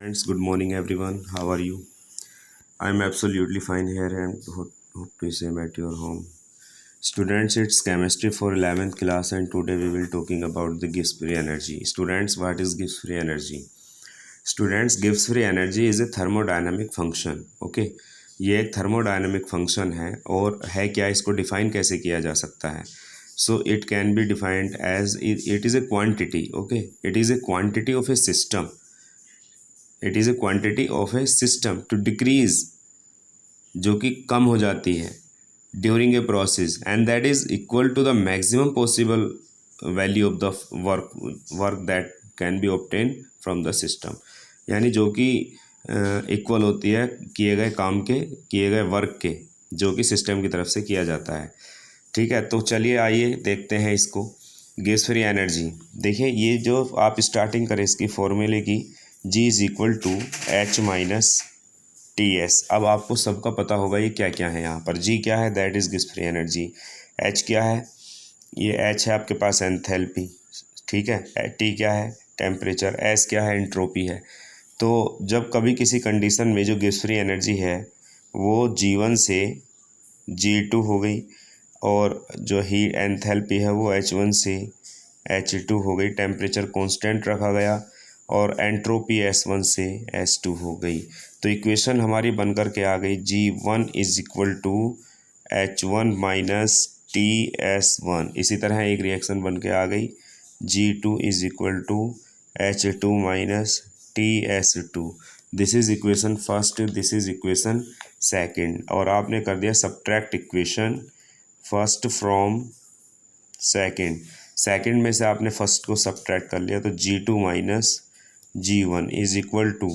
Friends, good morning everyone. How are you? I'm absolutely fine here and hope to same at your home. Students, it's chemistry for 11th class and today we will talking about the Gibbs free energy. Students, what is Gibbs free energy? Students, Gibbs free energy is a thermodynamic function. Okay, ये एक thermodynamic function है और है क्या, इसको define कैसे किया जा सकता है? So it can be defined as it is a quantity. Okay, it is a quantity of a system. It is a quantity of a system to decrease, जो कि कम हो जाती है during a process and that is equal to the maximum possible value of the work that can be obtain from the system, यानी जो कि equal होती है किए गए काम के, किए गए वर्क के, जो कि सिस्टम की तरफ से किया जाता है। ठीक है, तो चलिए आइए देखते हैं इसको। गिब्स फ्री एनर्जी, देखिए ये जो आप स्टार्टिंग करें इसकी फॉर्मूले की, G is equal to H minus T S. अब आपको सबका पता होगा ये क्या क्या है। यहाँ पर G क्या है, that is Gibbs free energy. H क्या है, ये H है आपके पास एंथैल्पी, ठीक है। T क्या है, टेम्परेचर। S क्या है, एंट्रोपी है। तो जब कभी किसी कंडीशन में जो गिब्स फ्री एनर्जी है वो G1 से G2 हो गई और जो हीट एंथैल्पी है वो H1 से H2 हो गई, टेम्परेचर कांस्टेंट रखा गया और एंट्रोपी S1 से S2 हो गई। तो इक्वेशन हमारी बनकर के आ गई G1 is equal to H1 minus TS1। इसी तरह एक रिएक्शन बन के आ गई G2 is equal to H2 minus TS2। This is equation first, this is equation second. और आपने कर दिया subtract equation first from second. Second में से आपने फर्स्ट को सब्ट्रैक्ट कर लिया तो G2 minus G1 is equal to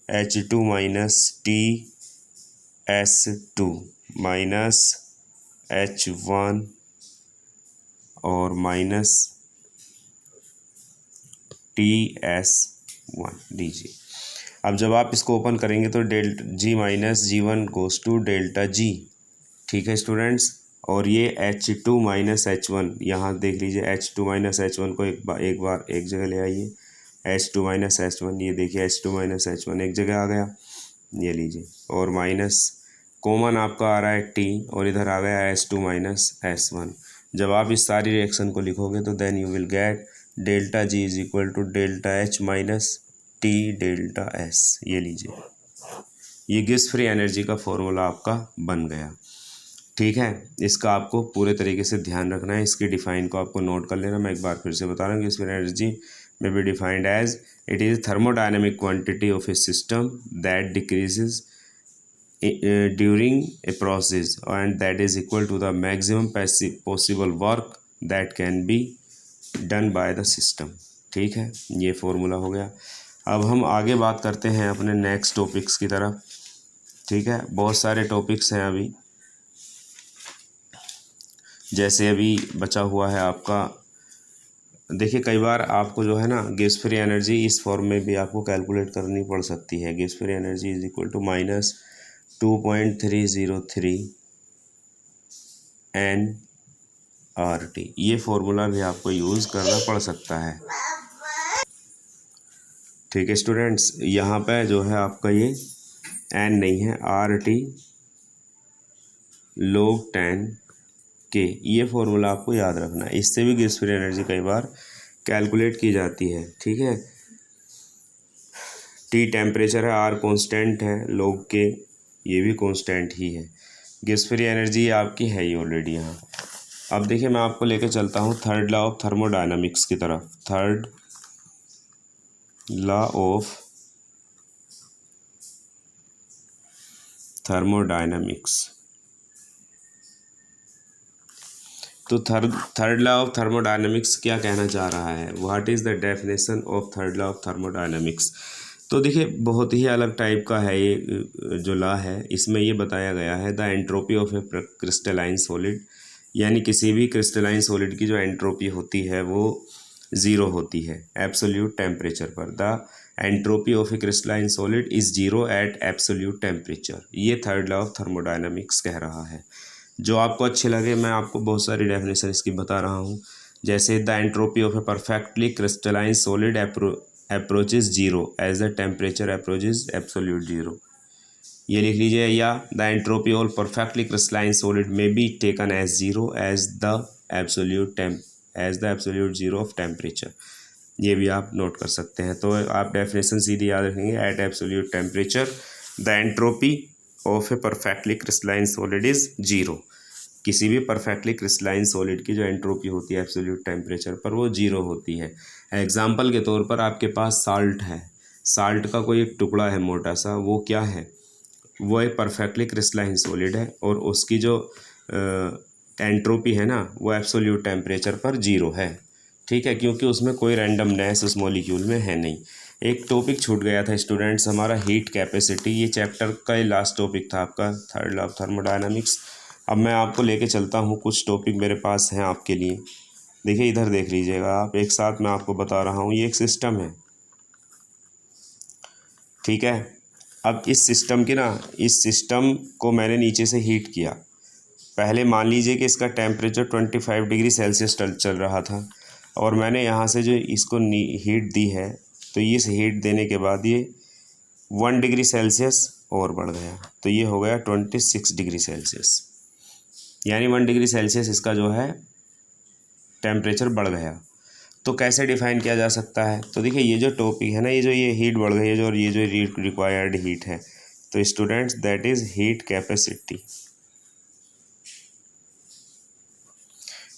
H2 minus TS2 minus H1 और माइनस TS1 लीजिए। अब जब आप इसको ओपन करेंगे तो G minus G1 goes to delta G, ठीक है स्टूडेंट्स। और ये H2 माइनस H1, यहाँ देख लीजिए H2 माइनस H1 को एक बार एक जगह ले आइए। H2 माइनस H1, ये देखिए H2 माइनस H1 एक जगह आ गया, ये लीजिए। और माइनस कॉमन आपका आ रहा है T और इधर आ गया S2 माइनस S1। जब आप इस सारी रिएक्शन को लिखोगे तो then you will get delta G is equal to delta H minus T delta S। ये लीजिए, ये गिब्स फ्री एनर्जी का फॉर्मूला आपका बन गया, ठीक है। इसका आपको पूरे तरीके से ध्यान रखना है, इसकी डिफाइन को आपको नोट कर लेना। मैं एक बार फिर से बता रहा हूँ, Gibbs free energy may be defined as it is thermodynamic quantity of a system that decreases during a process and that is equal to the maximum possible work that can be done by the system, ठीक है। ये formula हो गया। अब हम आगे बात करते हैं अपने नेक्स्ट टॉपिक्स की तरफ, ठीक है। बहुत सारे टॉपिक्स हैं अभी, जैसे अभी बचा हुआ है आपका, देखिए कई बार आपको जो है ना गिब्स फ्री एनर्जी इस फॉर्म में भी आपको कैलकुलेट करनी पड़ सकती है। Gibbs free energy is equal to minus 2.303 nRT। ये फॉर्मूला भी आपको यूज़ करना पड़ सकता है, ठीक है स्टूडेंट्स। यहाँ पे जो है आपका ये n नहीं है, RT log 10 के, ये फॉर्मूला आपको याद रखना है। इससे भी गिब्स फ्री एनर्जी कई बार कैलकुलेट की जाती है, ठीक है। T टेम्परेचर है, R कांस्टेंट है, log के ये भी कांस्टेंट ही है। गिब्स फ्री एनर्जी आपकी है ही ऑलरेडी यहाँ। अब देखिए मैं आपको लेके चलता हूँ थर्ड लॉ ऑफ थर्मोडायनामिक्स की तरफ। Third law of thermodynamics. तो थर्ड लॉ ऑफ थर्मोडायनामिक्स क्या कहना चाह रहा है, what is the definition of third law of thermodynamics. तो देखिए बहुत ही अलग टाइप का है ये जो लॉ है। इसमें ये बताया गया है the entropy of a crystalline solid, यानी किसी भी क्रिस्टलाइन सॉलिड की जो एंट्रोपी होती है वो ज़ीरो होती है एब्सोल्यूट टेम्परेचर पर। The entropy of a crystalline solid is zero at absolute temperature. ये थर्ड लॉ ऑफ थर्मोडायनामिक्स कह रहा है। जो आपको अच्छे लगे, मैं आपको बहुत सारी डेफिनेशन इसकी बता रहा हूँ। जैसे the entropy of a perfectly crystalline solid approaches zero, as the temperature approaches absolute zero, ये लिख लीजिए। या the entropy of perfectly crystalline solid may be taken as zero as the absolute zero of temperature, ये भी आप note कर सकते हैं। तो आप डेफिनेशन सीधी याद रखेंगे, at absolute temperature the entropy of a perfectly crystalline solid is zero. किसी भी परफेक्टली क्रिस्टलाइन सॉलिड की जो एंट्रोपी होती है एब्सोल्यूट टेम्परेचर पर वो जीरो होती है। एग्जाम्पल के तौर पर आपके पास साल्ट है, साल्ट का कोई एक टुकड़ा है मोटा सा, वो क्या है, वो एक परफेक्टली क्रिस्टलाइन सॉलिड है और उसकी जो एंट्रोपी है ना वो एब्सोल्यूट टेम्परेचर पर जीरो है। ठीक है, क्योंकि उसमें कोई रैंडमनेस उस मॉलिक्यूल में है नहीं। एक टॉपिक छूट गया था स्टूडेंट्स हमारा, हीट कैपेसिटी, ये चैप्टर का ही लास्ट टॉपिक था आपका, थर्ड लॉ ऑफ थर्मोडायनामिक्स। अब मैं आपको लेके चलता हूँ, कुछ टॉपिक मेरे पास हैं आपके लिए। देखिए इधर देख लीजिएगा आप, एक साथ मैं आपको बता रहा हूँ। ये एक सिस्टम है, ठीक है। अब इस सिस्टम की ना, इस सिस्टम को मैंने नीचे से हीट किया। पहले मान लीजिए कि इसका टेम्परेचर 25 डिग्री सेल्सियस चल रहा था और मैंने यहाँ से जो इसको हीट दी है, तो इस हीट देने के बाद ये 1 डिग्री सेल्सियस और बढ़ गया, तो ये हो गया 26 डिग्री सेल्सियस, यानी 1 डिग्री सेल्सियस इसका जो है टेम्परेचर बढ़ गया। तो कैसे डिफाइन किया जा सकता है, तो देखिए ये जो टॉपिक है ना, ये हीट बढ़ गई है जो, और ये जो रिक्वायर्ड हीट है, तो students that is heat capacity.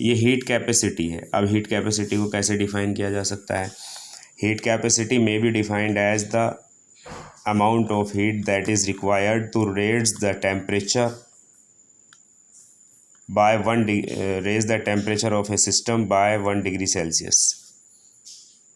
ये हीट कैपेसिटी है। अब हीट कैपेसिटी को कैसे डिफाइन किया जा सकता है, heat capacity may be defined as the amount of heat that is required to raise the temperature by raise the temperature of a system by 1 degree Celsius.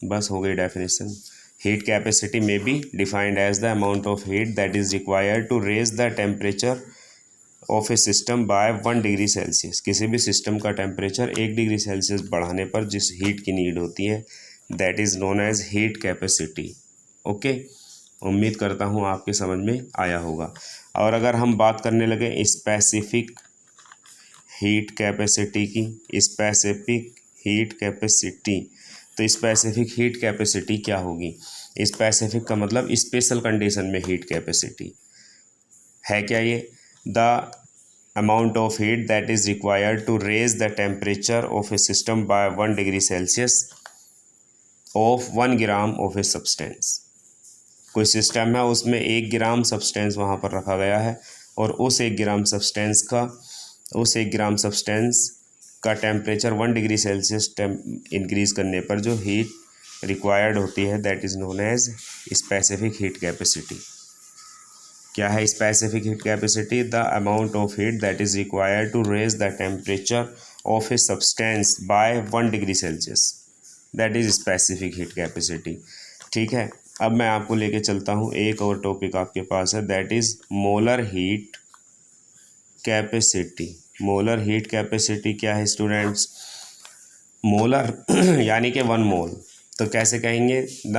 बस हो गई definition. Heat capacity may be defined as the amount of heat that is required to raise the temperature of a system by 1 degree Celsius. किसी भी system का temperature 1 degree Celsius बढ़ाने पर जिस heat की नीड होती है that is known as heat capacity. Okay, उम्मीद करता हूँ आपके समझ में आया होगा। और अगर हम बात करने लगे स्पेसिफिक हीट कैपेसिटी की, स्पेसिफिक हीट कैपेसिटी, तो स्पेसिफिक हीट कैपेसिटी क्या होगी, स्पेसिफिक का मतलब स्पेशल कंडीशन में हीट कैपेसिटी है क्या, ये the amount of heat that is required to raise the temperature of a system by 1 degree Celsius of 1 gram of a substance. कोई सिस्टम है उसमें 1 ग्राम सब्सटेंस वहाँ पर रखा गया है और उस 1 ग्राम सब्सटेंस का टेम्परेचर 1 डिग्री सेल्सियस इंक्रीज़ करने पर जो हीट रिक्वायर्ड होती है that is known as specific heat capacity. क्या है specific heat capacity, the amount of heat that is required to raise the temperature of a substance by 1 degree Celsius, that is specific heat capacity. ठीक है, अब मैं आपको लेके चलता हूँ, एक और टॉपिक आपके पास है that is molar heat capacity. Molar heat capacity क्या है स्टूडेंट्स, मोलर यानी कि 1 मोल, तो कैसे कहेंगे, the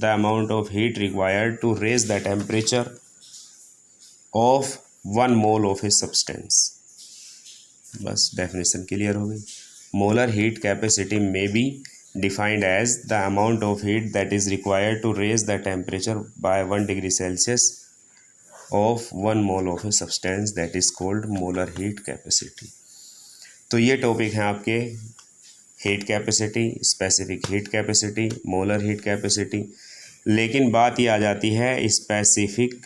amount of heat required to raise the temperature of 1 mole of a substance. बस डेफिनेशन क्लियर हो गई। Molar heat capacity may be defined as the amount of heat that is required to raise the temperature by 1 degree Celsius of 1 mole of a substance that is called molar heat capacity। तो ये topic हैं आपके heat capacity, specific heat capacity, molar heat capacity. लेकिन बात ये आ जाती है specific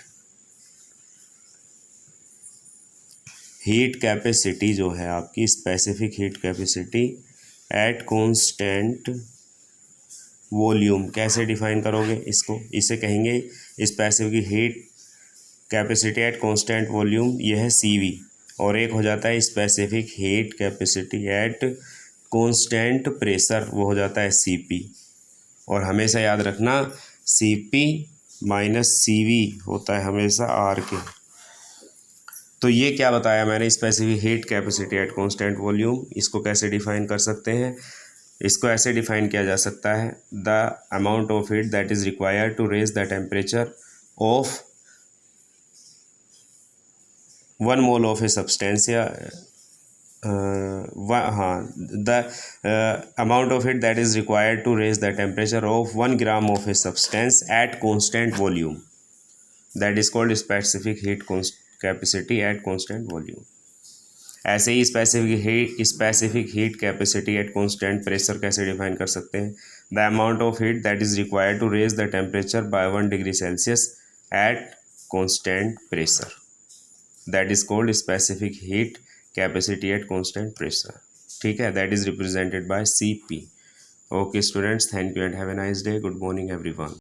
heat capacity जो है आपकी, specific heat capacity at constant volume, कैसे डिफाइन करोगे इसको, इसे कहेंगे specific heat capacity at constant volume, यह है CV, और एक हो जाता है specific heat capacity at constant pressure, वो हो जाता है CP। और हमेशा याद रखना CP माइनस CV होता है हमेशा R के। तो ये क्या बताया मैंने, specific heat capacity at constant volume, इसको कैसे डिफाइन कर सकते हैं, इसको ऐसे डिफाइन किया जा सकता है, the amount of heat that is required to raise the temperature of 1 mole of a substance, या हाँ, the amount of heat that is required to raise the temperature of 1 gram of a substance at constant volume, that is called specific heat capacity at constant volume. ऐसे ही specific heat capacity at constant pressure कैसे define कर सकते हैं? The amount of heat that is required to raise the temperature by 1 degree Celsius at constant pressure, that is called specific heat capacity at constant pressure. ठीक है, that is represented by CP. Okay students, thank you and have a nice day. Good morning everyone.